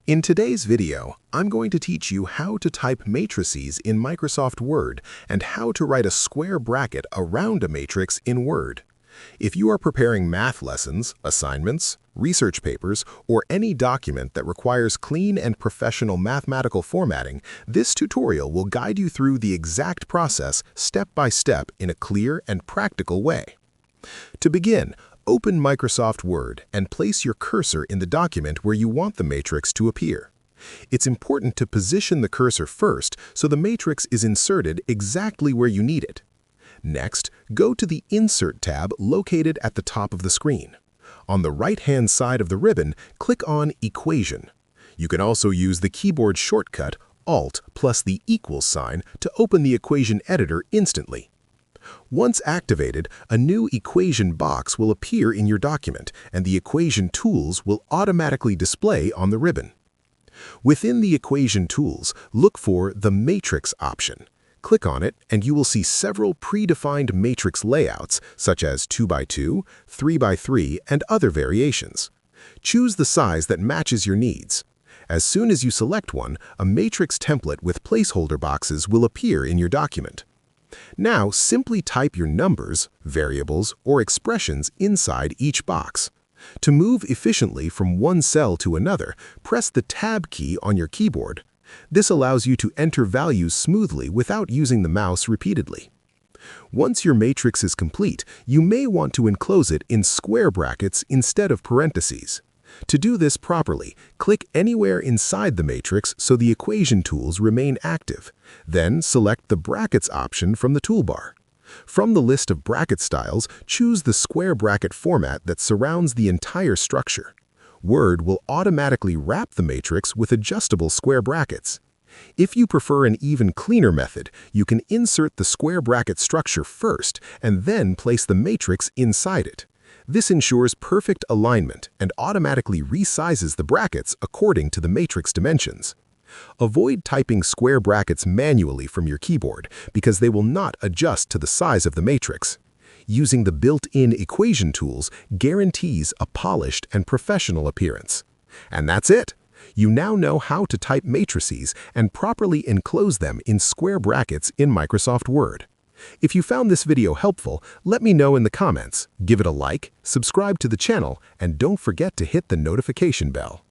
In today's video, I'm going to teach you how to type matrices in Microsoft Word and how to write a square bracket around a matrix in Word. If you are preparing math lessons, assignments, research papers, or any document that requires clean and professional mathematical formatting, this tutorial will guide you through the exact process step by step in a clear and practical way. To begin, open Microsoft Word and place your cursor in the document where you want the matrix to appear. It's important to position the cursor first so the matrix is inserted exactly where you need it. Next, go to the Insert tab located at the top of the screen. On the right-hand side of the ribbon, click on Equation. You can also use the keyboard shortcut Alt plus the equals sign to open the equation editor instantly. Once activated, a new equation box will appear in your document, and the equation tools will automatically display on the ribbon. Within the equation tools, look for the Matrix option. Click on it, and you will see several predefined matrix layouts, such as 2x2, 3x3, and other variations. Choose the size that matches your needs. As soon as you select one, a matrix template with placeholder boxes will appear in your document. Now, simply type your numbers, variables, or expressions inside each box. To move efficiently from one cell to another, press the Tab key on your keyboard. This allows you to enter values smoothly without using the mouse repeatedly. Once your matrix is complete, you may want to enclose it in square brackets instead of parentheses. To do this properly, click anywhere inside the matrix so the equation tools remain active. Then select the Brackets option from the toolbar. From the list of bracket styles, choose the square bracket format that surrounds the entire structure. Word will automatically wrap the matrix with adjustable square brackets. If you prefer an even cleaner method, you can insert the square bracket structure first and then place the matrix inside it. This ensures perfect alignment and automatically resizes the brackets according to the matrix dimensions. Avoid typing square brackets manually from your keyboard because they will not adjust to the size of the matrix. Using the built-in equation tools guarantees a polished and professional appearance. And that's it! You now know how to type matrices and properly enclose them in square brackets in Microsoft Word. If you found this video helpful, let me know in the comments, give it a like, subscribe to the channel, and don't forget to hit the notification bell.